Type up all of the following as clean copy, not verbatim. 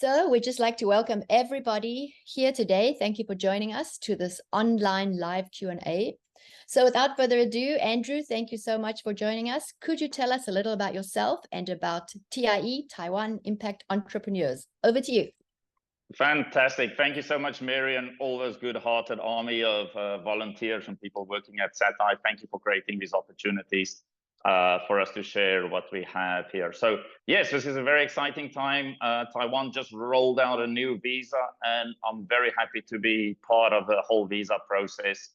So we'd just like to welcome everybody here today. Thank you for joining us to this online live Q&A. So without further ado, Andrew, thank you so much for joining us. Could you tell us a little about yourself and about TIE, Taiwan Impact Entrepreneurs? Over to you. Fantastic. Thank you so much, Mary, and all those good-hearted army of volunteers and people working at SATAI. Thank you for creating these opportunities for us to share what we have here. So yes, this is a very exciting time. Taiwan just rolled out a new visa, and I'm very happy to be part of the whole visa process.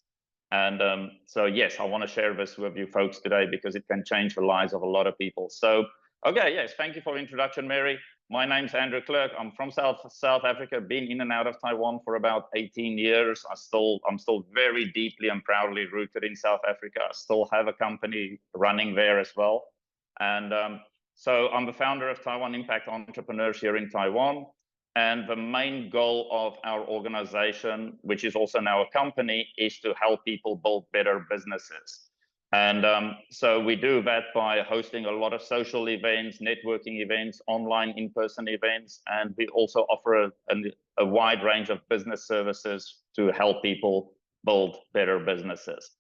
And so yes, I want to share this with you folks today because it can change the lives of a lot of people. So okay, yes, thank you for the introduction, Mary. My name's Andrew Klerk. I'm from South Africa, been in and out of Taiwan for about 18 years. I'm still very deeply and proudly rooted in South Africa. I still have a company running there as well. And so I'm the founder of Taiwan Impact Entrepreneurs here in Taiwan. And the main goal of our organization, which is also now a company, is to help people build better businesses. And so we do that by hosting a lot of social events, networking events, online in-person events, and we also offer a wide range of business services to help people build better businesses.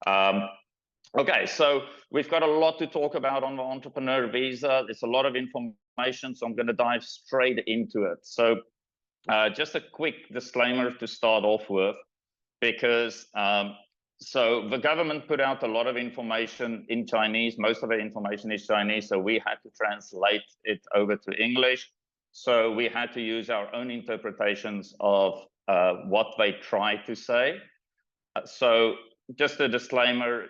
Okay, so we've got a lot to talk about on the Entrepreneur Visa. There's a lot of information, so I'm going to dive straight into it. So just a quick disclaimer to start off with, because so the government put out a lot of information in Chinese. Most of the information is Chinese, so we had to translate it over to English. So we had to use our own interpretations of what they tried to say. So just a disclaimer,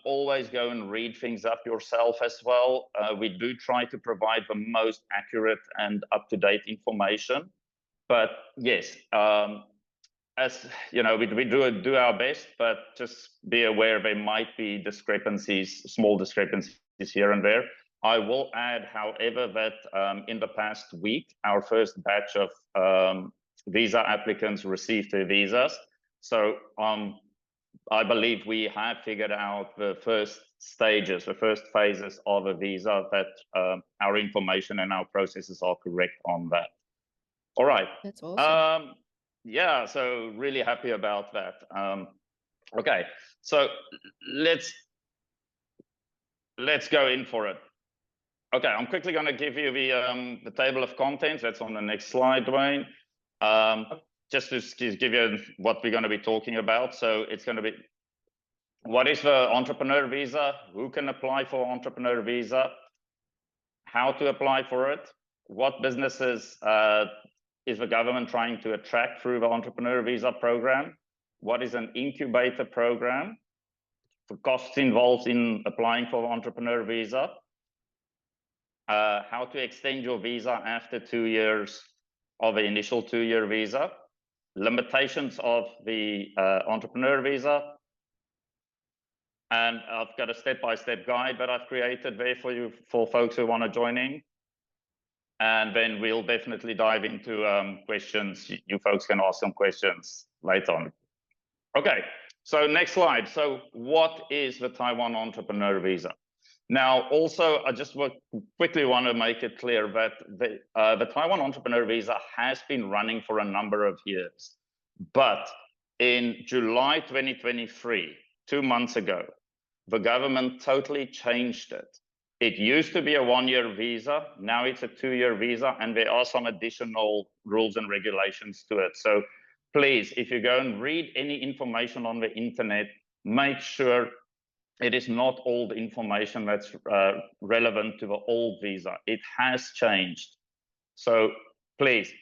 always go and read things up yourself as well. We do try to provide the most accurate and up-to-date information. But yes, as you know, we do our best, but just be aware there might be discrepancies, small discrepancies here and there. I will add, however, that in the past week, our first batch of visa applicants received their visas. So I believe we have figured out the first stages, the first phases of a visa, that our information and our processes are correct on that. All right. That's awesome. Yeah, so really happy about that. Okay, so let's go in for it. Okay, I'm quickly going to give you the table of contents. That's on the next slide, Dwayne. Just to give you what we're going to be talking about. So it's going to be, what is the Entrepreneur Visa? Who can apply for Entrepreneur Visa? How to apply for it? What businesses is the government trying to attract through the Entrepreneur Visa program? What is an incubator program? The costs involved in applying for the Entrepreneur Visa? How to extend your visa after 2 years of the initial 2-year visa? Limitations of the Entrepreneur Visa? And I've got a step-by-step guide that I've created there for you, for folks who want to join in. And then we'll definitely dive into questions. You folks can ask some questions later on. Okay, so next slide. So what is the Taiwan Entrepreneur Visa? Now, also, I just quickly want to make it clear that the Taiwan Entrepreneur Visa has been running for a number of years. But in July 2023, 2 months ago, the government totally changed it. It used to be a 1-year visa. Now it's a 2-year visa, and there are some additional rules and regulations to it. So please, if you go and read any information on the internet, make sure it is not old information that's relevant to the old visa. It has changed. So please,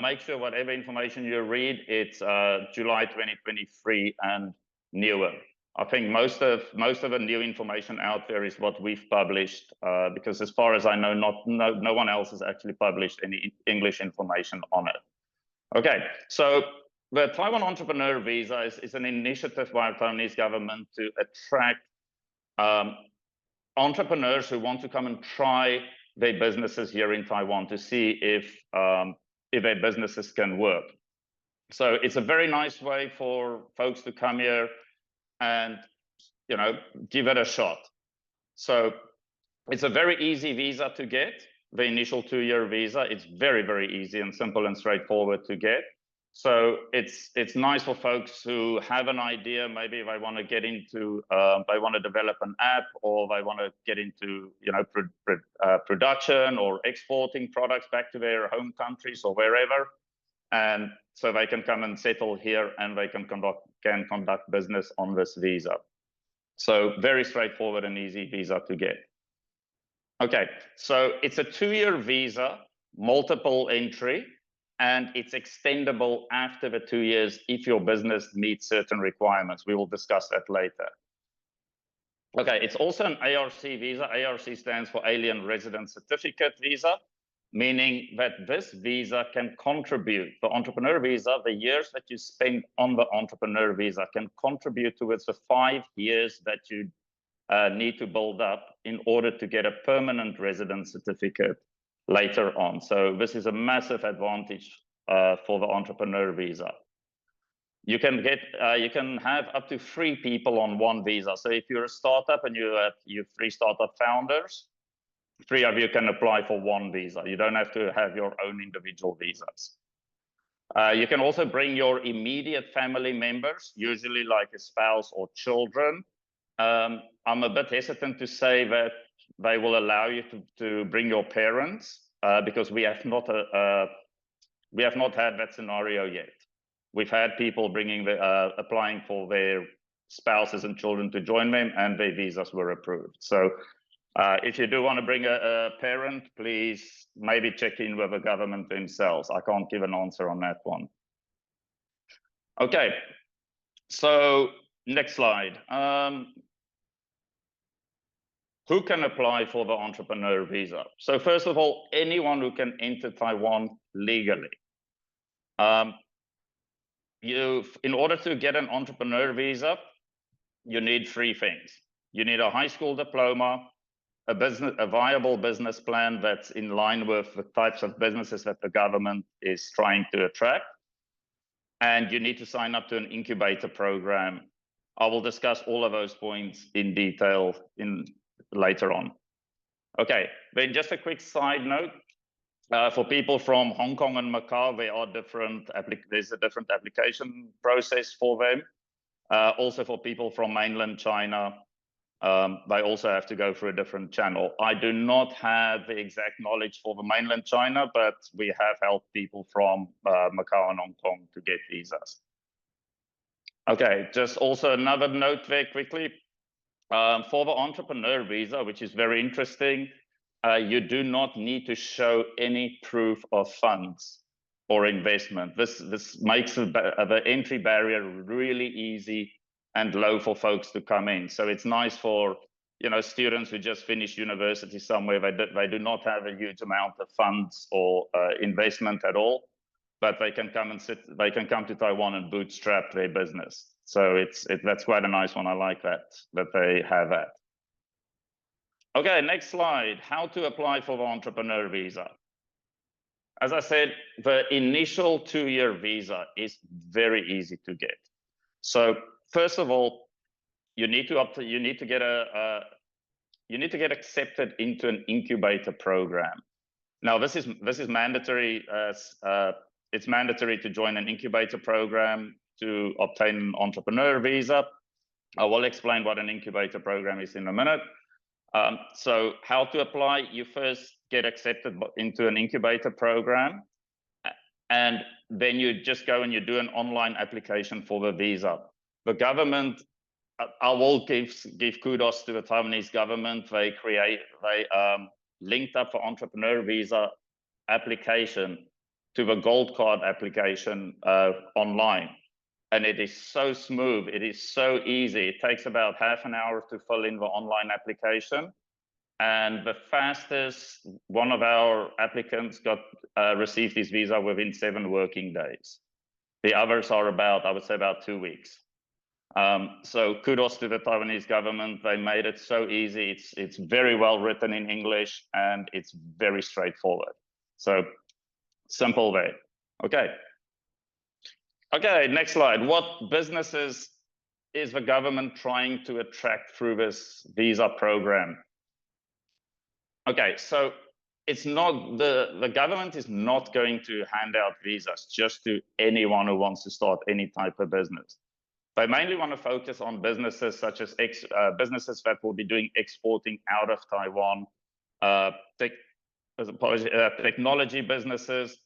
make sure whatever information you read, it's July 2023 and newer. I think most of the new information out there is what we've published, because as far as I know, no one else has actually published any English information on it. Okay, so the Taiwan Entrepreneur Visa is an initiative by the Taiwanese government to attract entrepreneurs who want to come and try their businesses here in Taiwan to see if their businesses can work. So it's a very nice way for folks to come here and, you know, give it a shot. So it's a very easy visa to get. the initial 2-year visa. It's very, very easy and simple and straightforward to get. So it's nice for folks who have an idea. Maybe they want to get into, they want to develop an app, or they want to get into, production or exporting products back to their home countries or wherever. And so they can come and settle here, and they can conduct business on this visa. So very straightforward and easy visa to get. Okay, so it's a 2-year visa, multiple entry, and it's extendable after the 2 years if your business meets certain requirements. We will discuss that later. Okay, it's also an ARC visa. ARC stands for Alien Resident Certificate Visa, meaning that this visa can contribute, the entrepreneur visa, the years that you spend on the entrepreneur visa can contribute towards the 5 years that you need to build up in order to get a permanent resident certificate later on. So this is a massive advantage for the entrepreneur visa. You can get, you can have up to 3 people on one visa. So if you're a startup and you're 3 startup founders, 3 of you can apply for one visa. You don't have to have your own individual visas. You can also bring your immediate family members, usually like a spouse or children. I'm a bit hesitant to say that they will allow you to bring your parents because we have not had that scenario yet. We've had people bringing applying for their spouses and children to join them, and their visas were approved. So if you do want to bring a parent, please maybe check in with the government themselves. I can't give an answer on that one. Okay, so next slide. Who can apply for the entrepreneur visa? So first of all, anyone who can enter Taiwan legally. In order to get an entrepreneur visa, you need 3 things. You need a high school diploma, a viable business plan that's in line with the types of businesses that the government is trying to attract, and you need to sign up to an incubator program. I will discuss all of those points in detail later on. Okay, then just a quick side note. For people from Hong Kong and Macau, there's a different application process for them. Also for people from mainland China, they also have to go through a different channel. I do not have the exact knowledge for the mainland China, but we have helped people from Macau and Hong Kong to get visas. Okay, just also another note very quickly. For the entrepreneur visa, which is very interesting, you do not need to show any proof of funds or investment. This makes the entry barrier really easy and low for folks to come in. So it's nice for students who just finished university somewhere. They do not have a huge amount of funds or investment at all, but they can come to Taiwan and bootstrap their business. So that's quite a nice one. I like that they have that. Okay, next slide. How to apply for the entrepreneur visa. As I said, the initial 2-year visa is very easy to get. So first of all, you need to get accepted into an incubator program. Now this is mandatory. It's mandatory to join an incubator program to obtain an entrepreneur visa. I will explain what an incubator program is in a minute. So how to apply? You first get accepted into an incubator program, and then you just go and you do an online application for the visa. The government, I will give kudos to the Taiwanese government. They linked up the entrepreneur visa application to the gold card application online. And it is so smooth, it is so easy. It takes about half an hour to fill in the online application. And the fastest, one of our applicants received his visa within 7 working days. The others are I would say about 2 weeks. So kudos to the Taiwanese government. They made it so easy. It's very well written in English, and it's very straightforward. So simple way. Okay. Okay, next slide. What businesses is the government trying to attract through this visa program? Okay, so it's not the government is not going to hand out visas just to anyone who wants to start any type of business. They mainly want to focus on businesses such as businesses that will be doing exporting out of Taiwan, technology businesses,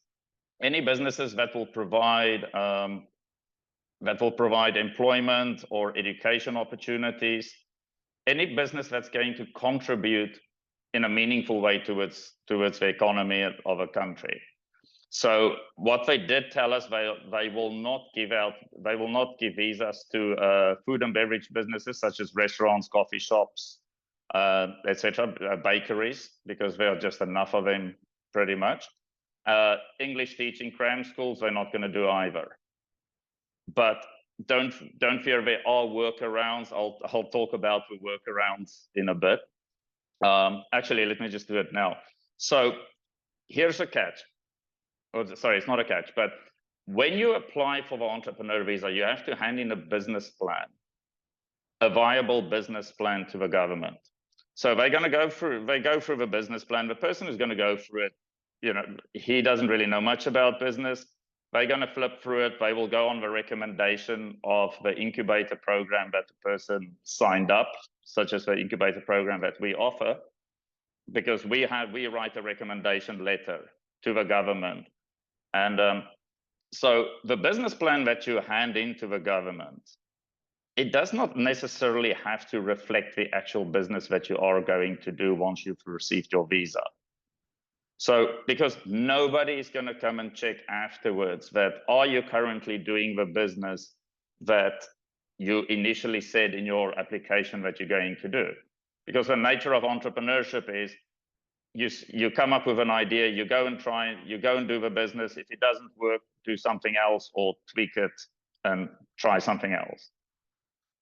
any businesses that will provide employment or education opportunities, any business that's going to contribute in a meaningful way towards the economy of a country. So what they did tell us, they will not give visas to food and beverage businesses such as restaurants, coffee shops, etc., bakeries, because there are just enough of them pretty much. English teaching cram schools, they're not going to do either. But don't fear, there are workarounds. I'll talk about the workarounds in a bit. Actually, let me just do it now. So here's a catch. Oh, sorry, it's not a catch, but when you apply for the entrepreneur visa, you have to hand in a business plan, a viable business plan to the government. So they're going to go through the business plan. The person who's going to go through it, you know, he doesn't really know much about business. They're going to flip through it. They will go on the recommendation of the incubator program that the person signed up, such as the incubator program that we offer, because we write a recommendation letter to the government. And so the business plan that you hand into the government, it does not necessarily have to reflect the actual business that you are going to do once you've received your visa. So, because nobody is going to come and check afterwards that, are you currently doing the business that you initially said in your application that you're going to do? Because the nature of entrepreneurship is you come up with an idea, you go and do the business. If it doesn't work, do something else or tweak it and try something else.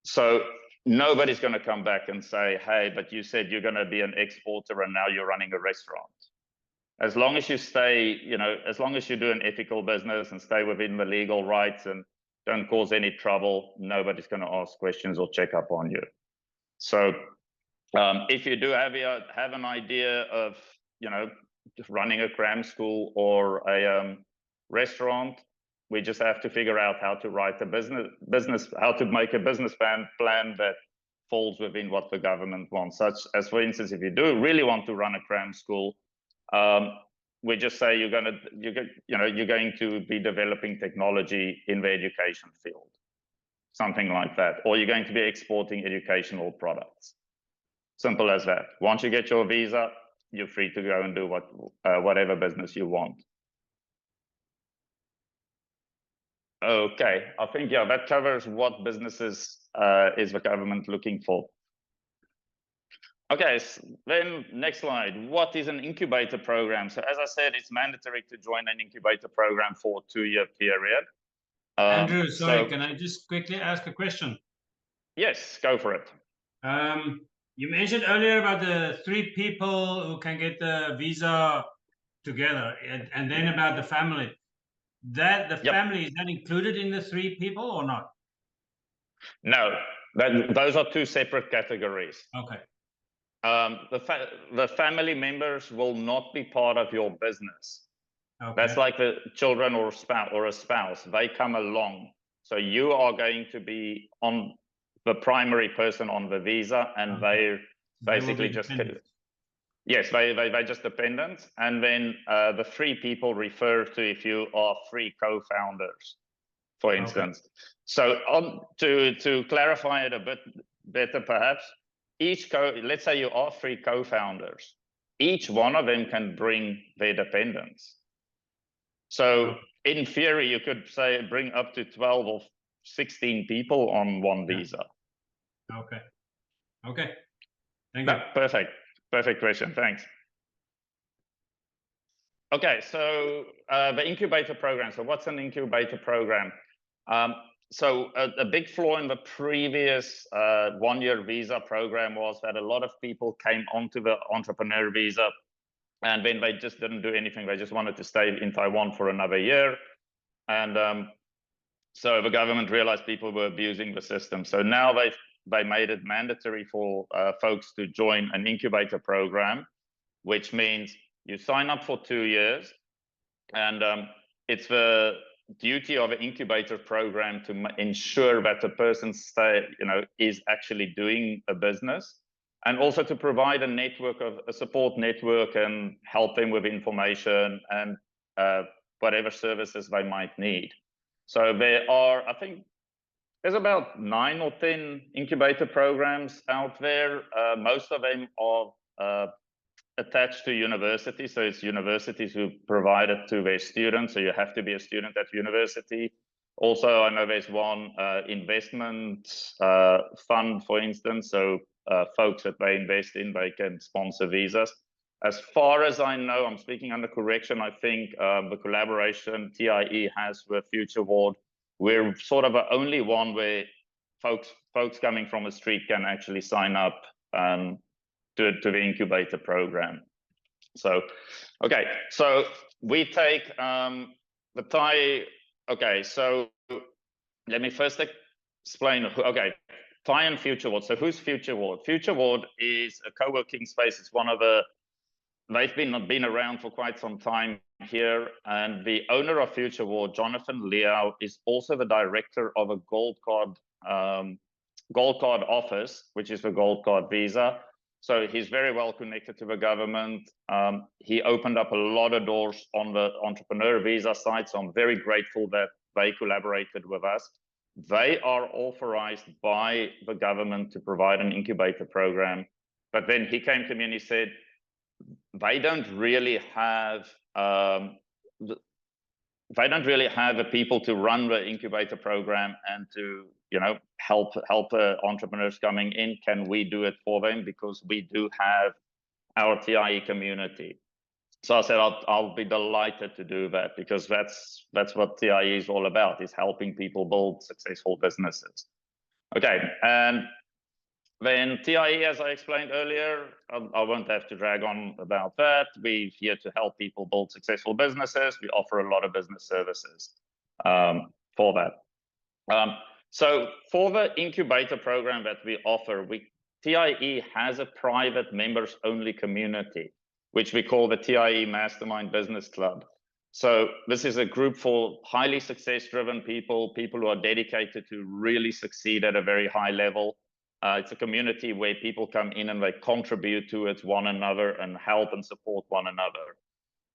So nobody's going to come back and say, hey, but you said you're going to be an exporter and now you're running a restaurant. As long as you stay, as long as you do an ethical business and stay within the legal rights and don't cause any trouble, nobody's going to ask questions or check up on you. So if you do have an idea of, running a cram school or a restaurant, we just have to figure out how to write a how to make a business plan that falls within what the government wants. Such as, for instance, if you do really want to run a cram school, we just say you're going to be developing technology in the education field, something like that, or you're going to be exporting educational products. Simple as that. Once you get your visa, you're free to go and do whatever business you want. Okay, I think, yeah, that covers what businesses is the government looking for. Okay, then next slide. What is an incubator program? So as I said, it's mandatory to join an incubator program for a 2-year period. Andrew, sorry, can I just quickly ask a question? Yes, go for it. You mentioned earlier about the 3 people who can get the visa together, and then about the family. Family, is that included in the 3 people or not? No, those are 2 separate categories. Okay. The family members will not be part of your business. Okay. That's like the children or a spouse. They come along. So you are going to be on the primary person on the visa, and they're basically just yes, they're just dependents. And then the 3 people refer to if you are 3 co-founders, for instance. Okay. So to clarify it a bit better, perhaps, let's say you are 3 co-founders, each one of them can bring their dependents. So in theory, you could say bring up to 12 or 16 people on one visa. Okay. Okay. Thank you. Perfect question. Thanks. Okay, so the incubator program. So what's an incubator program? So a big flaw in the previous 1-year visa program was that a lot of people came onto the entrepreneur visa and then they just didn't do anything. They just wanted to stay in Taiwan for another year. And so the government realized people were abusing the system. So now they made it mandatory for folks to join an incubator program, which means You sign up for 2 years, and it's the duty of an incubator program to ensure that the person is actually doing a business, and also to provide a network of a support network and help them with information and whatever services they might need. So there are, I think, there's about 9 or 10 incubator programs out there. Most of them are attached to universities. So it's universities who provide it to their students. So you have to be a student at university. Also, I know there's one investment fund, for instance. So folks that they invest in, they can sponsor visas. As far as I know, I'm speaking under correction, I think the collaboration TIE has with FutureWard, we're sort of the only one where folks coming from the street can actually sign up to the incubator program. So, okay, so we take the TIE. Okay, so let me first explain. Okay, TIE and FutureWard. So who's FutureWard? FutureWard is a co-working space. It's one of the, they've been around for quite some time here, and the owner of FutureWard, Jonathan Liao, is also the director of a gold card office, which is the gold card visa. So he's very well connected to the government. He opened up a lot of doors on the entrepreneur visa side, so I'm very grateful that they collaborated with us. They are authorized by the government to provide an incubator program, but then he came to me and he said, they don't really have the people to run the incubator program and to help entrepreneurs coming in. Can we do it for them? Because we do have our TIE community. So I said, I'll be delighted to do that, because that's what TIE is all about, is helping people build successful businesses. Okay, and then TIE, as I explained earlier, I won't have to drag on about that. We're here to help people build successful businesses. We offer a lot of business services for that. So for the incubator program that we offer, TIE has a private members-only community, which we call the TIE Mastermind Business Club. So this is a group for highly success-driven people who are dedicated to really succeed at a very high level. It's a community where people come in and they contribute towards one another and help and support one another.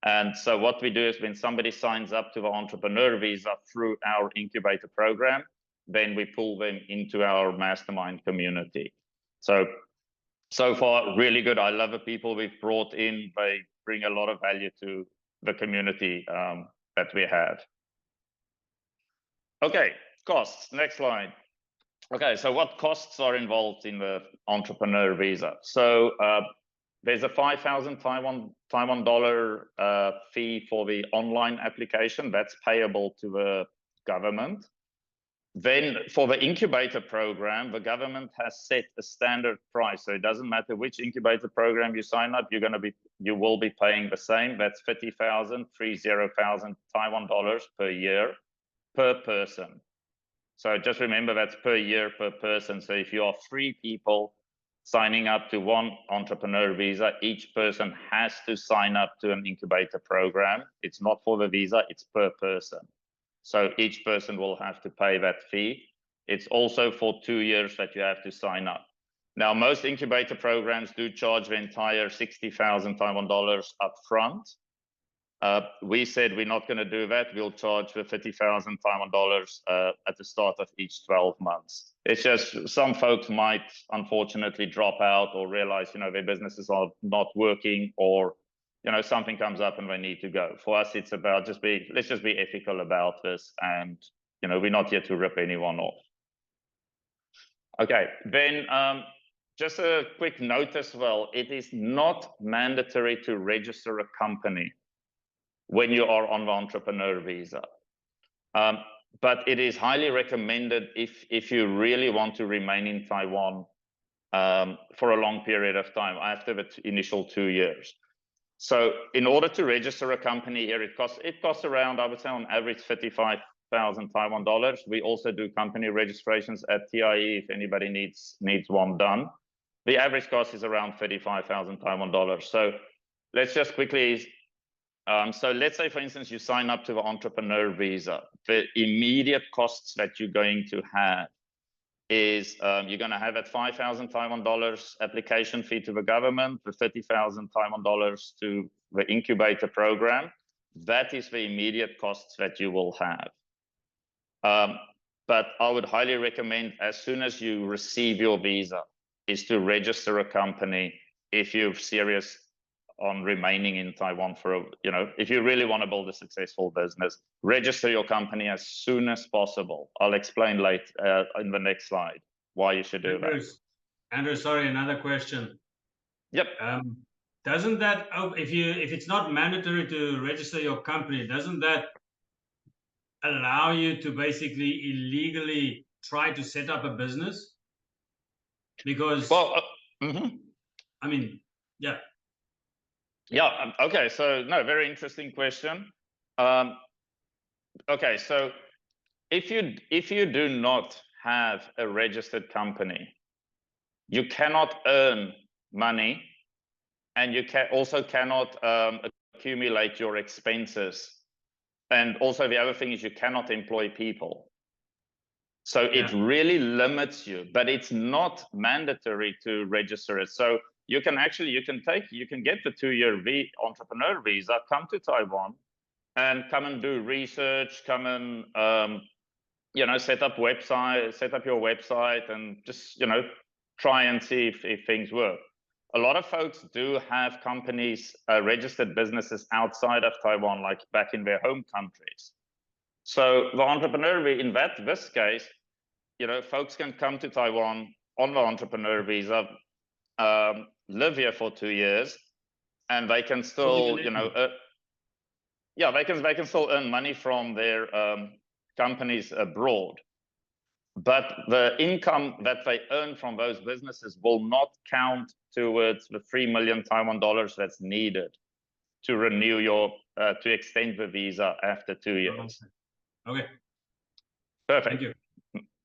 And so what we do is, when somebody signs up to the entrepreneur visa through our incubator program, then we pull them into our mastermind community. So far, really good. I love the people we've brought in. They bring a lot of value to the community that we have. Okay, costs. Next slide. Okay, so what costs are involved in the entrepreneur visa? So there's a 5,000 Taiwan dollar fee for the online application. That's payable to the government. Then for the incubator program, the government has set a standard price. So it doesn't matter which incubator program you sign up, you will be paying the same. That's 30,000 Taiwan dollars per year per person. So just remember, that's per year per person. So if you are 3 people signing up to one entrepreneur visa, each person has to sign up to an incubator program. It's not for the visa, it's per person. So each person will have to pay that fee. It's also for 2 years that you have to sign up. Now, most incubator programs do charge the entire 60,000 Taiwan dollars up front. We said we're not going to do that. We'll charge the 30,000 Taiwan dollars at the start of each 12 months. It's just some folks might unfortunately drop out or realize, their businesses are not working, or, something comes up and they need to go. For us, it's about let's just be ethical about this, and, we're not here to rip anyone off. Okay, then just a quick note as well. It is not mandatory to register a company when you are on the entrepreneur visa. But it is highly recommended if you really want to remain in Taiwan for a long period of time after the initial 2 years. So in order to register a company here, it costs around, I would say on average, 35,000 Taiwan dollars. We also do company registrations at TIE if anybody needs one done. The average cost is around 35,000 Taiwan dollars. So let's just quickly, so let's say, for instance, you sign up to the Entrepreneur Visa. The immediate costs that you're going to have is you're going to have at 5,000 Taiwan dollars application fee to the government, the 30,000 Taiwan dollars to the incubator program. That is the immediate costs that you will have. But I would highly recommend, as soon as you receive your visa, is to register a company if you're serious on remaining in Taiwan for, if you really want to build a successful business. Register your company as soon as possible. I'll explain later in the next slide why you should do that. Andrew, sorry, another question. Yep. Doesn't that, if it's not mandatory to register your company, doesn't that allow you to basically illegally try to set up a business? Because, well, I mean, yeah. Yeah. Okay. So no, very interesting question. Okay. So if you do not have a registered company, you cannot earn money, and you cannot accumulate your expenses. And also the other thing is you cannot employ people. So it really limits you, but it's not mandatory to register it. So you can get the 2-year entrepreneur visa, come to Taiwan and come and do research, come and, set up your website and just, try and see if things work. A lot of folks do have companies, registered businesses outside of Taiwan, like back in their home countries. So the entrepreneur, in this case, folks can come to Taiwan on the entrepreneur visa, live here for 2 years, and they can still, they can still earn money from their companies abroad. But the income that they earn from those businesses will not count towards the 3 million Taiwan dollars that's needed to renew to extend the visa after 2 years. Okay. Perfect. Thank you.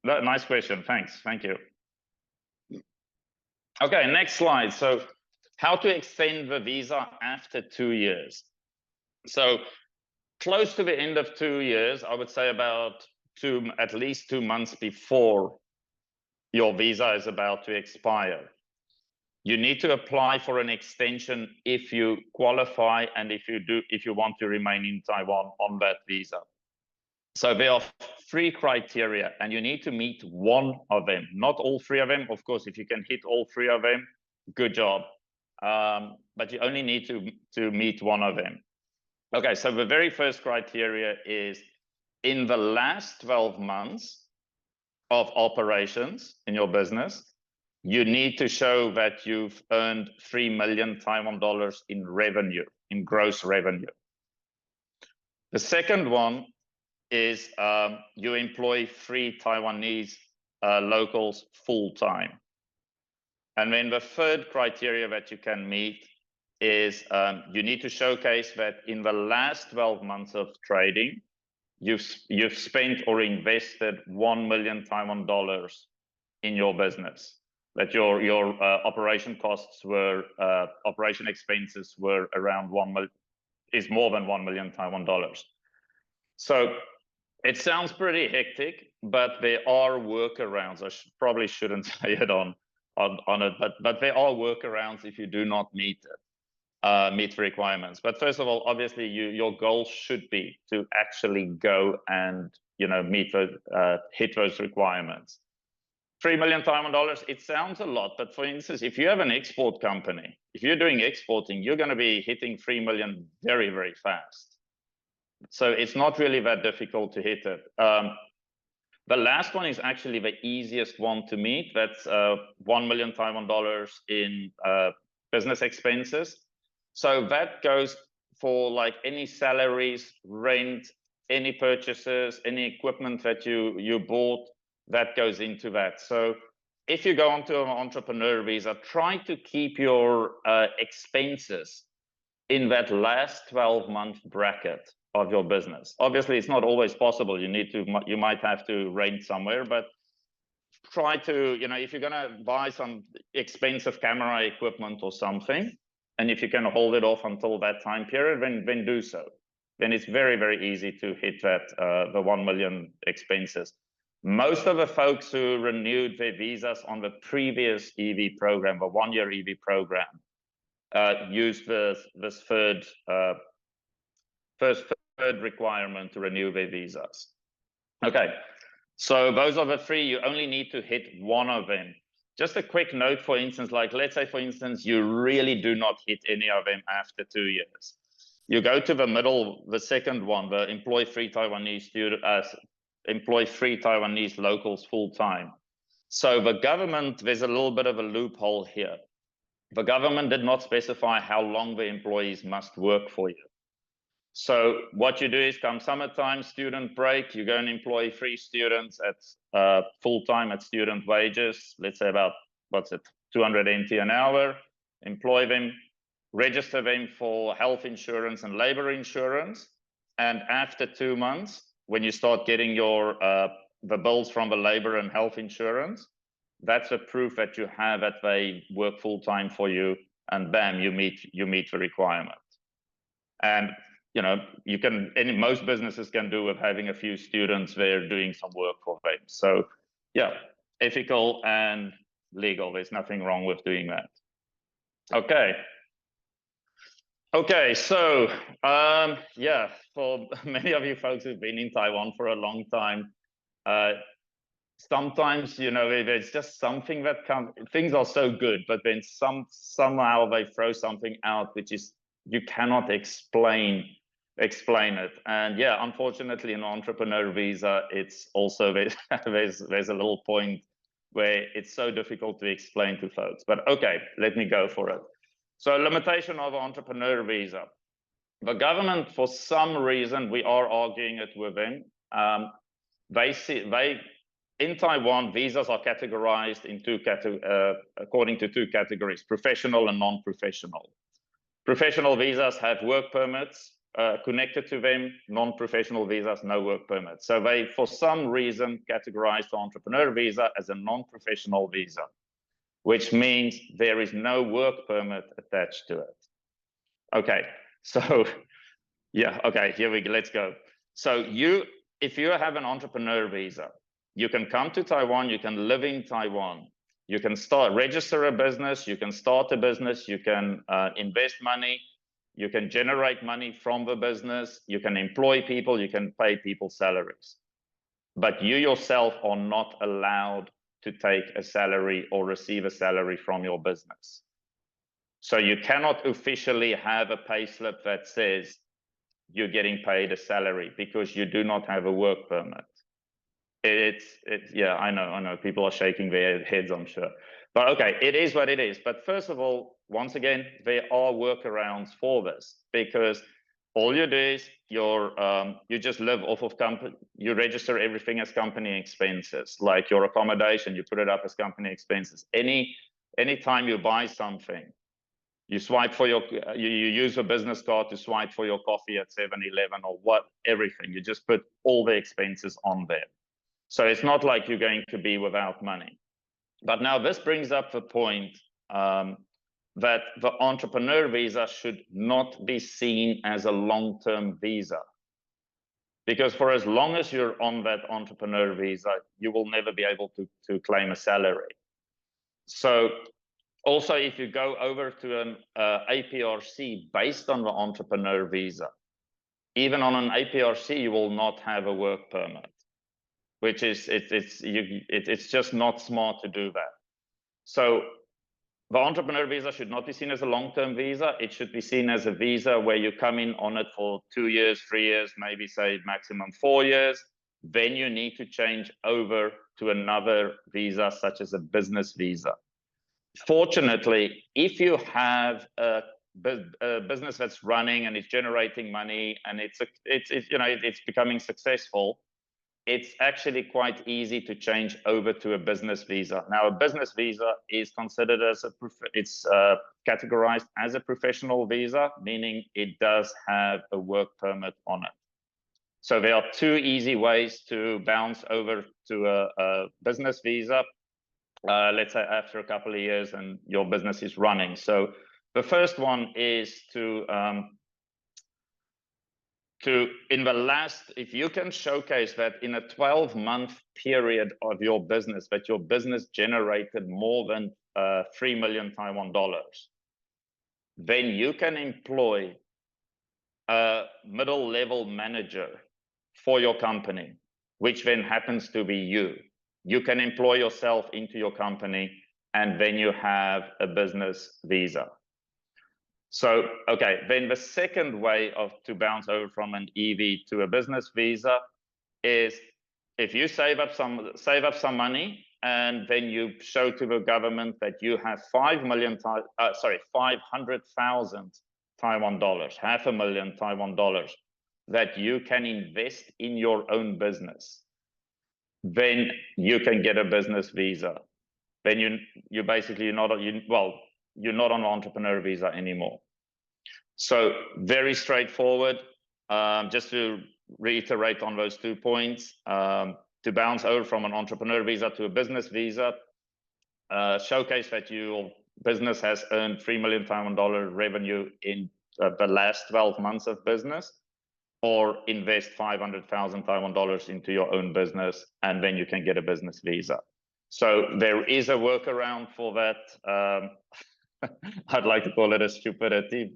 Nice question. Thanks. Thank you. Okay, next slide. So how to extend the visa after 2 years. So close to the end of 2 years, I would say about at least 2 months before your visa is about to expire, you need to apply for an extension if you qualify and if you want to remain in Taiwan on that visa. So there are 3 criteria, and you need to meet one of them, not all 3 of them. Of course, if you can hit all 3 of them, good job. But you only need to meet one of them. Okay, so the very first criteria is in the last 12 months of operations in your business, you need to show that you've earned 3 million Taiwan dollars in revenue, in gross revenue. The second one is you employ 3 Taiwanese locals full-time. And then the third criteria that you can meet is you need to showcase that in the last 12 months of trading, you've spent or invested 1 million Taiwan dollars in your business, that your operation expenses were around more than 1 million Taiwan dollars. So it sounds pretty hectic, but there are workarounds. I probably shouldn't say it on it, but there are workarounds if you do not meet the requirements. But first of all, obviously, your goal should be to actually go and hit those requirements. 3 million Taiwan dollars, it sounds a lot, but for instance, if you have an export company, if you're doing exporting, you're going to be hitting 3 million very, very fast. So it's not really that difficult to hit it. The last one is actually the easiest one to meet. That's 1 million Taiwan dollars in business expenses. So that goes for like any salaries, rent, any purchases, any equipment that you bought, that goes into that. So if you go onto an entrepreneur visa, try to keep your expenses in that last 12-month bracket of your business. Obviously, it's not always possible. You might have to rent somewhere, but try to, if you're going to buy some expensive camera equipment or something, And if you can hold it off until that time period, then do so. Then it's very, very easy to hit that the 1 million expenses. Most of the folks who renewed their visas on the previous EV program, the 1-year EV program, used this third requirement to renew their visas. Okay, so those are the 3. You only need to hit one of them. Just a quick note, for instance, like let's say, for instance, you really do not hit any of them after 2 years. You go to the middle, the second one, the employ 3 Taiwanese locals full-time. So the government, there's a little bit of a loophole here. The government did not specify how long the employees must work for you. So what you do is, come summertime, student break, you go and employ 3 students at full-time at student wages, let's say about, 200 NT an hour, employ them, register them for health insurance and labor insurance. And after 2 months, when you start getting your the bills from the labor and health insurance, that's a proof that you have that they work full-time for you, and bam, you meet the requirement. And you know, most businesses can do with having a few students there doing some work for them. So yeah, ethical and legal, there's nothing wrong with doing that. Okay, so yeah, for many of you folks who've been in Taiwan for a long time, sometimes, you know, there's just something that things are so good, but then somehow they throw something out which is, you cannot explain it. And yeah, unfortunately, in entrepreneur visa, it's also there's a little point where it's so difficult to explain to folks. But okay, let me go for it. So limitation of entrepreneur visa. The government, for some reason, we are arguing it with them. In Taiwan, visas are categorized in according to 2 categories: professional and non-professional. Professional visas have work permits connected to them. Non-professional visas, no work permits. So they, for some reason, categorize the entrepreneur visa as a non-professional visa, which means there is no work permit attached to it. Okay, so yeah, okay, here we go, let's go. So if you have an entrepreneur visa, you can come to Taiwan, you can live in Taiwan, you can register a business, you can start a business, you can invest money, you can generate money from the business, you can employ people, you can pay people salaries. But you yourself are not allowed to take a salary or receive a salary from your business. So you cannot officially have a payslip that says you're getting paid a salary because you do not have a work permit. Yeah, I know people are shaking their heads, I'm sure. But okay, it is what it is. But first of all, once again, there are workarounds for this, because all you do is you just live off of you register everything as company expenses, like your accommodation, you put it up as company expenses. Anytime you buy something, you swipe for you use a business card to swipe for your coffee at 7-Eleven or everything. You just put all the expenses on there. So it's not like you're going to be without money. But now this brings up the point that the entrepreneur visa should not be seen as a long-term visa. Because for as long as you're on that entrepreneur visa, you will never be able to claim a salary. So also, if you go over to an APRC based on the entrepreneur visa, even on an APRC, you will not have a work permit, which is, it's just not smart to do that. So the entrepreneur visa should not be seen as a long-term visa. It should be seen as a visa where you come in on it for 2 years, 3 years, maybe say maximum 4 years. Then you need to change over to another visa, such as a business visa. Fortunately, if you have a business that's running and it's generating money and it's becoming successful, it's actually quite easy to change over to a business visa. Now, a business visa is considered as categorized as a professional visa, meaning it does have a work permit on it. So there are 2 easy ways to bounce over to a business visa. Let's say after a couple of years and your business is running. So The first one is in the last, if you can showcase that in a 12-month period of your business, that your business generated more than 3 million Taiwan dollars, then you can employ a middle-level manager for your company, which then happens to be you. You can employ yourself into your company, and then you have a business visa. So, okay, then the second way to bounce over from an EV to a business visa is if you save up some money, and then you show to the government that you have 500,000 Taiwan dollars, 500,000 Taiwan dollars that you can invest in your own business, then you can get a business visa. Then you're not on entrepreneur visa anymore. So very straightforward. Just to reiterate on those 2 points, to bounce over from an entrepreneur visa to a business visa, showcase that your business has earned 3 million Taiwan dollar revenue in the last 12 months of business, or invest 500,000 Taiwan dollars into your own business, and then you can get a business visa. So there is a workaround for that. I'd like to call it a stupidity,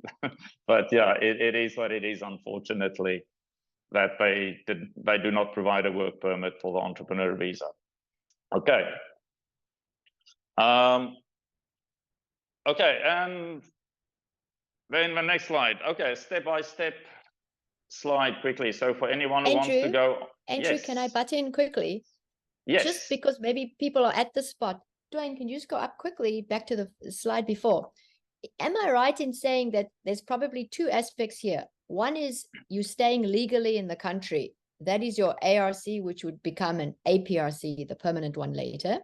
but yeah, it is what it is, unfortunately, that they do not provide a work permit for the entrepreneur visa. Okay. Okay, and then the next slide. Okay, step-by-step slide quickly. So for anyone who wants to go... Andrew, yes. Can I butt in quickly? Yes. Just because maybe people are at the spot. Dwayne, can you just go up quickly back to the slide before? Am I right in saying that there's probably 2 aspects here? One is you staying legally in the country. That is your ARC, which would become an APRC, the permanent one later.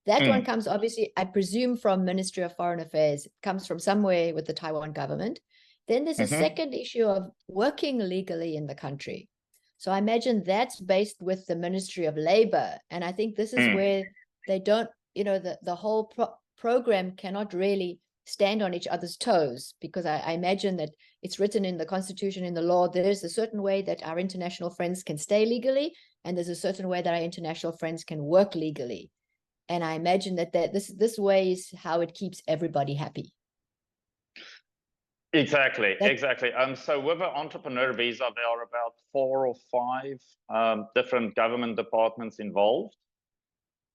That one comes, obviously, I presume, from Ministry of Foreign Affairs. It comes from somewhere with the Taiwan government. Then there's a second issue of working legally in the country. So I imagine that's based with the Ministry of Labor. And I think this is where they don't, the whole program cannot really stand on each other's toes, because I imagine that it's written in the Constitution, in the law, there's a certain way that our international friends can stay legally, and there's a certain way that our international friends can work legally. And I imagine that this way is how it keeps everybody happy. Exactly. So with the entrepreneur visa, there are about 4 or 5 different government departments involved.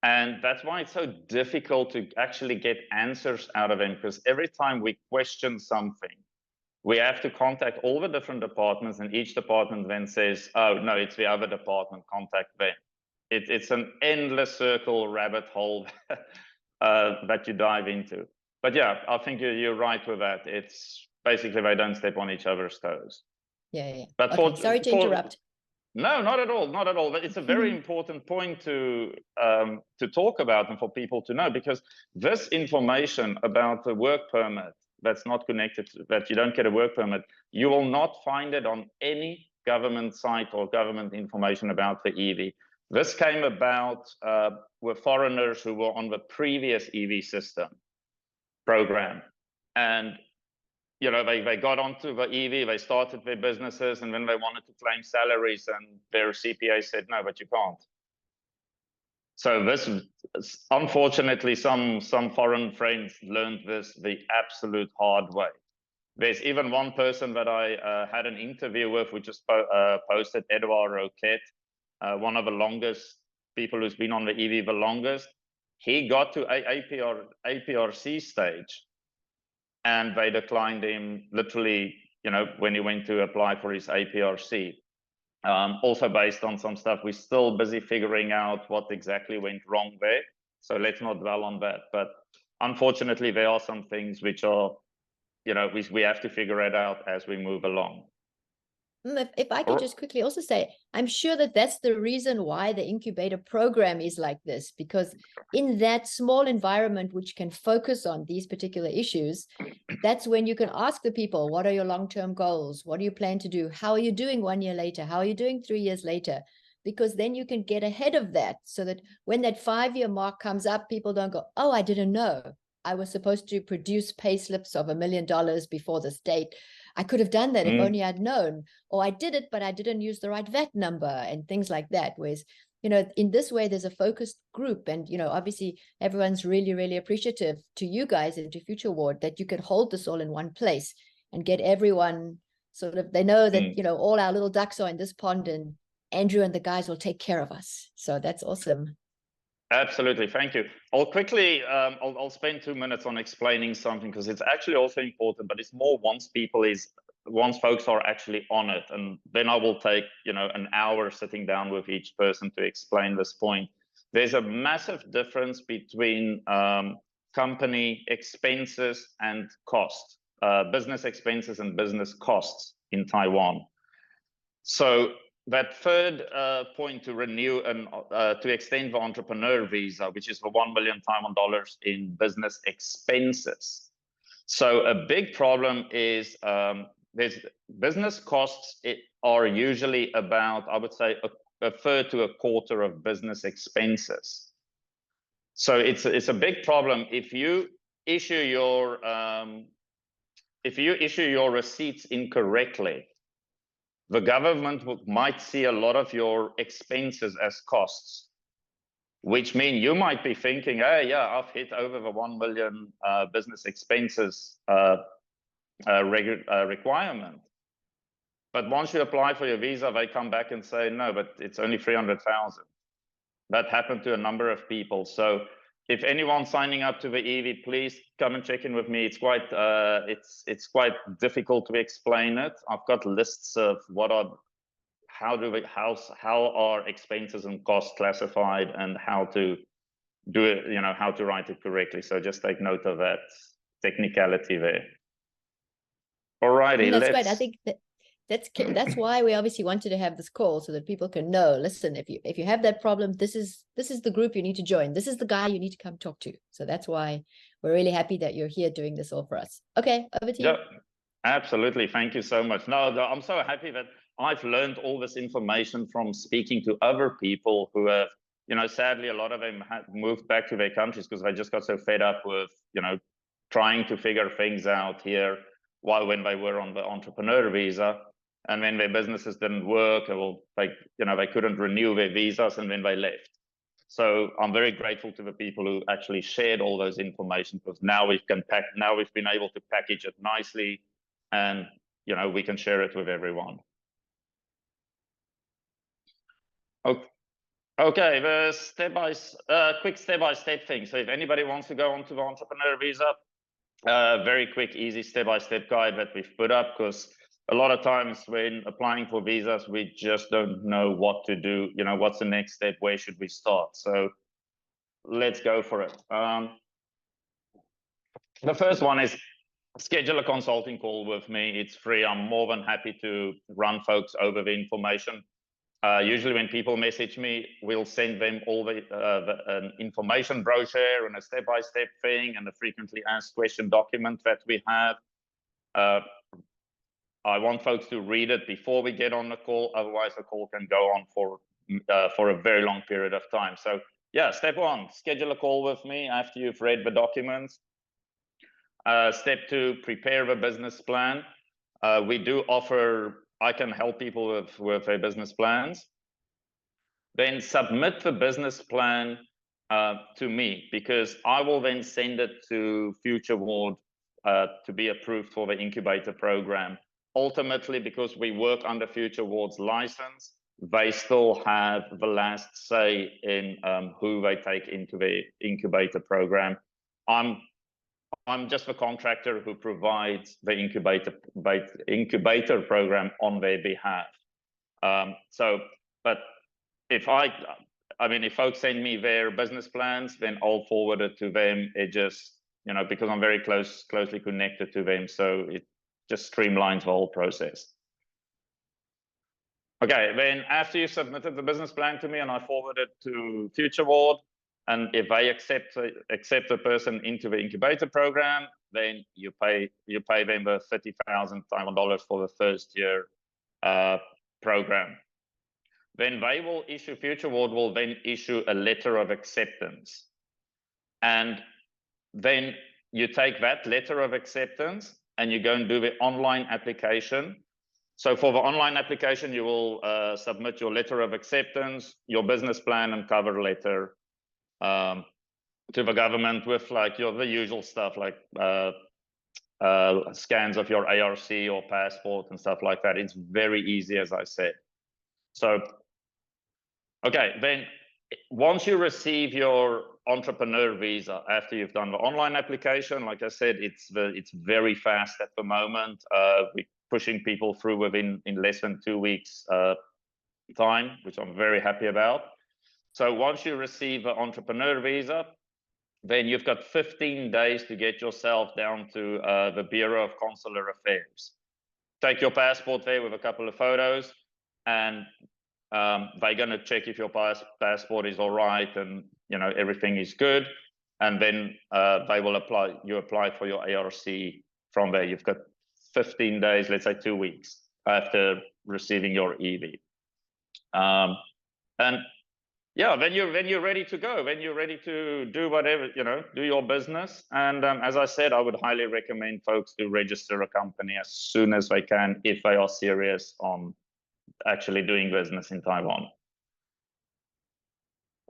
And that's why it's so difficult to actually get answers out of them, because every time we question something, we have to contact all the different departments, and each department then says, oh, no, it's the other department, contact them. It's an endless circle, rabbit hole that you dive into. But yeah, I think you're right with that. It's basically they don't step on each other's toes. Yeah. But okay, sorry to interrupt. No, not at all, not at all. But it's a very important point to talk about and for people to know, because this information about the work permit that's not connected, that you don't get a work permit, you will not find it on any government site or government information about the EV. This came about with foreigners who were on the previous EV system program. And they got onto the EV, they started their businesses, and then they wanted to claim salaries, and their CPA said, no, but you can't. So this, unfortunately, some foreign friends learned this the absolute hard way. There's even one person that I had an interview with, which just posted, Edouard Roquette, one of the longest people who's been on the EV the longest. He got to APRC stage, and they declined him literally, when he went to apply for his APRC. Also based on some stuff, we're still busy figuring out what exactly went wrong there. So let's not dwell on that. But unfortunately, there are some things which are, we have to figure it out as we move along. If I could just quickly also say, I'm sure that that's the reason why the incubator program is like this, because in that small environment, which can focus on these particular issues, that's when you can ask the people, what are your long-term goals? What do you plan to do? How are you doing 1 year later? How are you doing 3 years later? Because then you can get ahead of that, so that when that 5-year mark comes up, people don't go, oh, I didn't know. I was supposed to produce pay slips of $1 million before this date. I could have done that if only I'd known, or I did it, but I didn't use the right VAT number and things like that. Whereas, you know, in this way, there's a focused group, and, you know, obviously everyone's really, really appreciative to you guys and to FutureWard that you can hold this all in one place and get everyone sort of, they know that, you know, all our little ducks are in this pond, and Andrew and the guys will take care of us. So that's awesome. Absolutely, thank you. I'll quickly, I'll spend 2 minutes on explaining something, because it's actually also important, but it's more once folks are actually on it, and then I will take, you know, an hour sitting down with each person to explain this point. There's a massive difference between company expenses and costs, business expenses and business costs in Taiwan. So that third point, to renew and to extend the entrepreneur visa, which is for 1 million Taiwan dollars in business expenses. So a big problem is there's business costs are usually about, I would say, a third to a quarter of business expenses. So it's a big problem if you issue your receipts incorrectly. The government might see a lot of your expenses as costs, which mean you might be thinking, hey, yeah, I've hit over the 1 million business expenses requirement. But once you apply for your visa, they come back and say, no, but it's only 300,000. That happened to a number of people. So if anyone's signing up to the EV, please come and check in with me. It's quite difficult to explain it. I've got lists of how are expenses and costs classified, and how to do it, you know, how to write it correctly. So just take note of that technicality there. All righty, that's great. I think that's why we obviously wanted to have this call, so that people can know, listen, if you have that problem, this is the group you need to join. This is the guy you need to come talk to. So that's why we're really happy that you're here doing this all for us. Okay, over to you. Yeah, absolutely. Thank you so much. No, I'm so happy that I've learned all this information from speaking to other people who have, you know, sadly, a lot of them had moved back to their countries because they just got so fed up with, you know, trying to figure things out here when they were on the entrepreneur visa. And when their businesses didn't work, or they couldn't renew their visas, and then they left. So I'm very grateful to the people who actually shared all those information, because now we've been able to package it nicely, and, you know, we can share it with everyone. Okay, the quick step-by-step thing. So if anybody wants to go onto the entrepreneur visa, very quick, easy step-by-step guide that we've put up, because a lot of times when applying for visas, we just don't know what to do. You know, what's the next step? Where should we start? So let's go for it. The first one is schedule a consulting call with me. It's free. I'm more than happy to run folks over the information. Usually when people message me, we'll send them all the information brochure and a step-by-step thing and a frequently asked question document that we have. I want folks to read it before we get on the call. Otherwise, the call can go on for a very long period of time. So yeah, step one, schedule a call with me after you've read the documents. Step two, prepare the business plan. We do offer, I can help people with their business plans. Then submit the business plan to me, because I will then send it to FutureWard to be approved for the incubator program. Ultimately, because we work under FutureWard's license, they still have the last say in who they take into the incubator program. I'm just the contractor who provides the incubator program on their behalf. But if if folks send me their business plans, then I'll forward it to them. It just, you know, because I'm very closely connected to them, so it just streamlines the whole process. Okay, then after you submitted the business plan to me and I forward it to FutureWard, and if they accept the person into the incubator program, then you pay them the 30,000 Taiwan dollars for the first year program. Then they will issue, FutureWard will then issue a letter of acceptance. And then you take that letter of acceptance and you go and do the online application. So for the online application, you will submit your letter of acceptance, your business plan and cover letter to the government with like the usual stuff like scans of your ARC or passport and stuff like that. It's very easy, as I said. So, okay, then once you receive your entrepreneur visa after you've done the online application, like I said, it's very fast at the moment. We're pushing people through within less than 2 weeks time, which I'm very happy about. So once you receive an entrepreneur visa, then you've got 15 days to get yourself down to the Bureau of Consular Affairs. Take your passport there with a couple of photos, and they're going to check if your passport is all right and everything is good, and then they will apply for your ARC from there. You've got 15 days, let's say 2 weeks after receiving your EV, and yeah, then you're ready to go. Then you're ready to do whatever, do your business. And as I said, I would highly recommend folks to register a company as soon as they can if they are serious on actually doing business in Taiwan.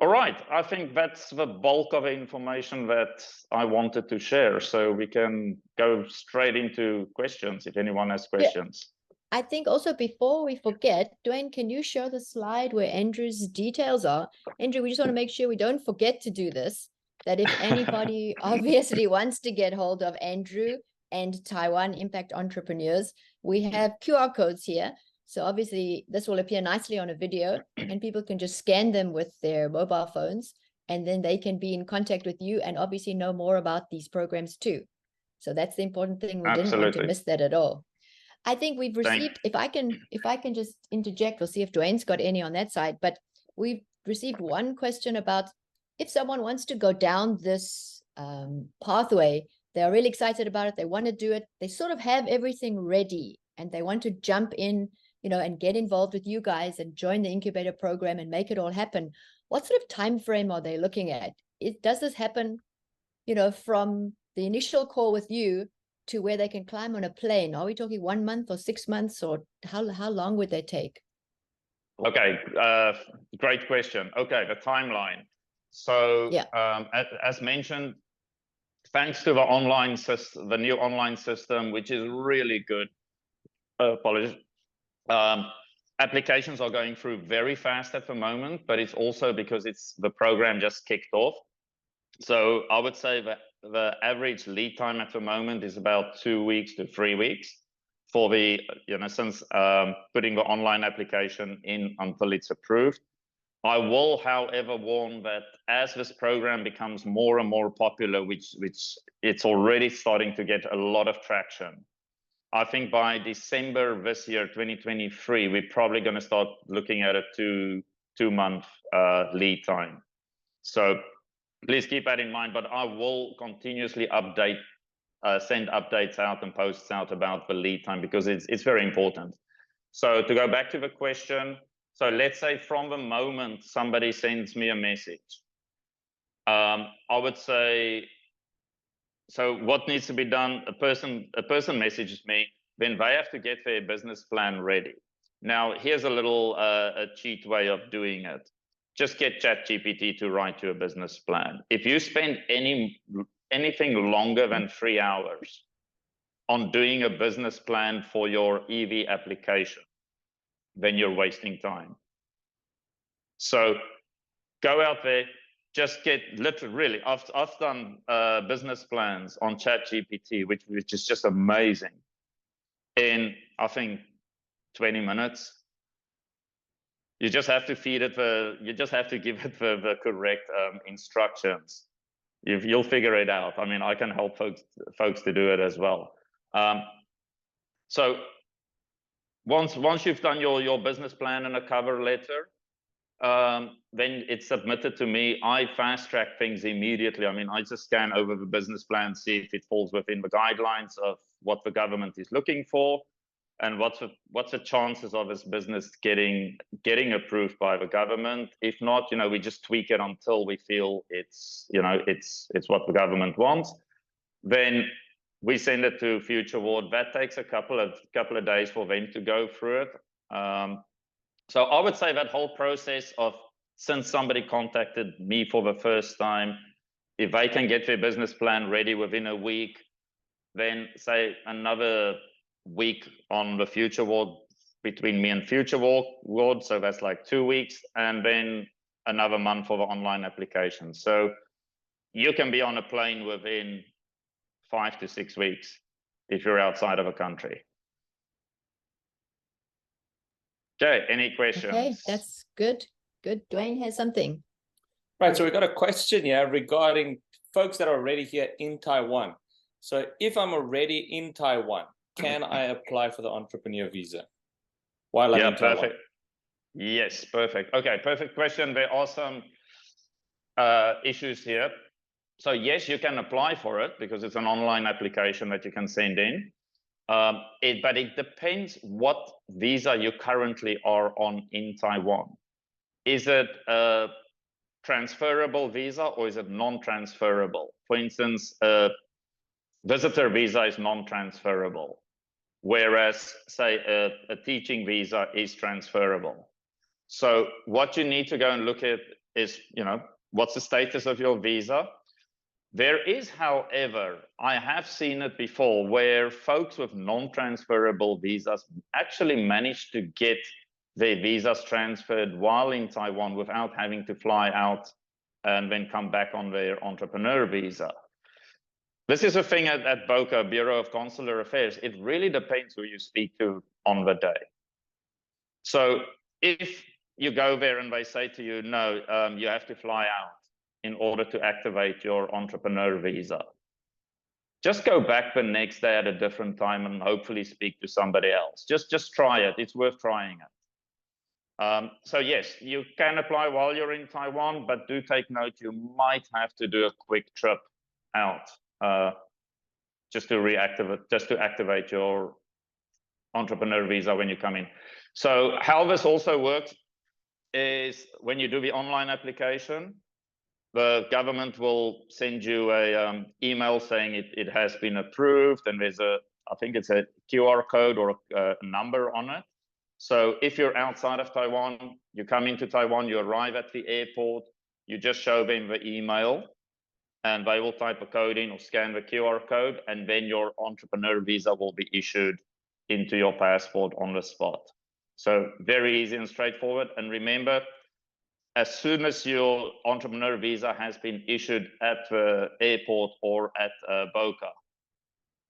All right, I think that's the bulk of the information that I wanted to share. So we can go straight into questions if anyone has questions. Yeah. I think also before we forget, Dwayne, can you show the slide where Andrew's details are? Andrew, we just want to make sure we don't forget to do this, that if anybody obviously wants to get hold of Andrew and Taiwan Impact Entrepreneurs, we have QR codes here. So obviously this will appear nicely on a video and people can just scan them with their mobile phones and then they can be in contact with you and obviously know more about these programs too. So that's the important thing. We didn't want to miss that at all. I think we've received, if I can just interject, we'll see if Dwayne's got any on that side, but we've received one question about if someone wants to go down this pathway, they're really excited about it, they want to do it, they sort of have everything ready and they want to jump in, and get involved with you guys and join the incubator program and make it all happen. What sort of time frame are they looking at? Does this happen, from the initial call with you to where they can climb on a plane? Are we talking 1 month or 6 months, or how long would they take? Okay, great question. Okay, the timeline. So yeah. As mentioned, thanks to the online system, the new online system, which is really good. Apologies. Applications are going through very fast at the moment, but it's also because the program just kicked off. So I would say that the average lead time at the moment is about 2 weeks to 3 weeks for the, since putting the online application in until it's approved. I will, however, warn that as this program becomes more and more popular, which it's already starting to get a lot of traction, I think by December this year, 2023, we're probably going to start looking at a two-month lead time. So please keep that in mind, but I will continuously send updates out and posts out about the lead time because it's very important. So to go back to the question, so let's say from the moment somebody sends me a message, I would say, so what needs to be done? A person messages me, then they have to get their business plan ready. Now, here's a little a cheat way of doing it. Just get ChatGPT to write you a business plan. If you spend anything longer than 3 hours on doing a business plan for your EV application, then you're wasting time. So go out there, just get literally, I've done business plans on ChatGPT, which is just amazing. In, I think, 20 minutes. You just have to feed it you just have to give it the correct instructions. You'll figure it out. I mean, I can help folks to do it as well. So once you've done your business plan and a cover letter, then it's submitted to me. I fast track things immediately. I mean, I just scan over the business plan, see if it falls within the guidelines of what the government is looking for, and what's the chances of this business getting approved by the government. If not, we just tweak it until we feel it's what the government wants. Then we send it to FutureWard. That takes a couple of days for them to go through it. So I would say that whole process of, since somebody contacted me for the first time, if they can get their business plan ready within a week, then say another week on the FutureWard between me and FutureWard, so that's like 2 weeks, and then another month for the online application. So you can be on a plane within 5 to 6 weeks if you're outside of a country. Okay, any questions? Okay, that's good. Good. Dwayne has something. Right, so we've got a question here regarding folks that are already here in Taiwan. So if I'm already in Taiwan, can I apply for the entrepreneur visa while I'm in Taiwan? Perfect. Yes, perfect. Okay, perfect question. There are some issues here. So yes, you can apply for it because it's an online application that you can send in. But it depends what visa you currently are on in Taiwan. Is it a transferable visa or is it non-transferable? For instance, a visitor visa is non-transferable, whereas say a teaching visa is transferable. So what you need to go and look at is, what's the status of your visa? There is, however, I have seen it before where folks with non-transferable visas actually manage to get their visas transferred while in Taiwan without having to fly out and then come back on their entrepreneur visa. This is a thing at BOCA, Bureau of Consular Affairs. It really depends who you speak to on the day. So if you go there and they say to you, no, you have to fly out in order to activate your entrepreneur visa, just go back the next day at a different time and hopefully speak to somebody else. Just try it. It's worth trying it. So yes, you can apply while you're in Taiwan, but do take note, you might have to do a quick trip out just to activate your entrepreneur visa when you come in. So how this also works is when you do the online application, the government will send you a email saying it has been approved, and there's I think it's a QR code or a number on it. So if you're outside of Taiwan, you come into Taiwan, you arrive at the airport, you just show them the email, and they will type a code in or scan the QR code, and then your entrepreneur visa will be issued into your passport on the spot. So very easy and straightforward. And remember, as soon as your entrepreneur visa has been issued at the airport or at BOCA,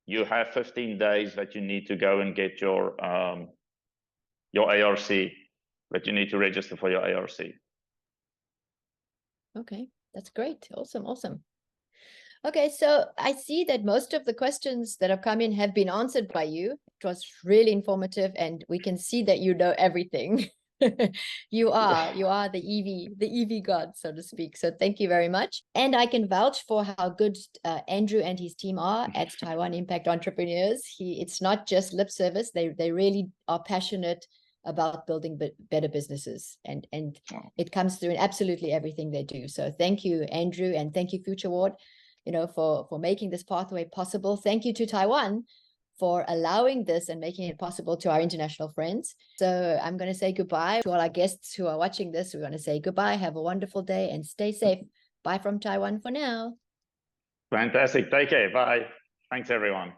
you have 15 days that you need to go and get your ARC, that you need to register for your ARC. Okay, that's great. Awesome. Okay, so I see that most of the questions that have come in have been answered by you. It was really informative, and we can see that you know everything. You are the EV god, so to speak. So thank you very much. And I can vouch for how good Andrew and his team are at Taiwan Impact Entrepreneurs. It's not just lip service. They really are passionate about building better businesses, and it comes through in absolutely everything they do. So thank you, Andrew, and thank you, FutureWard, for making this pathway possible. Thank you to Taiwan for allowing this and making it possible to our international friends. So I'm going to say goodbye to all our guests who are watching this. We're going to say goodbye, have a wonderful day, and stay safe. Bye from Taiwan for now. Fantastic. Take care. Bye. Thanks, everyone.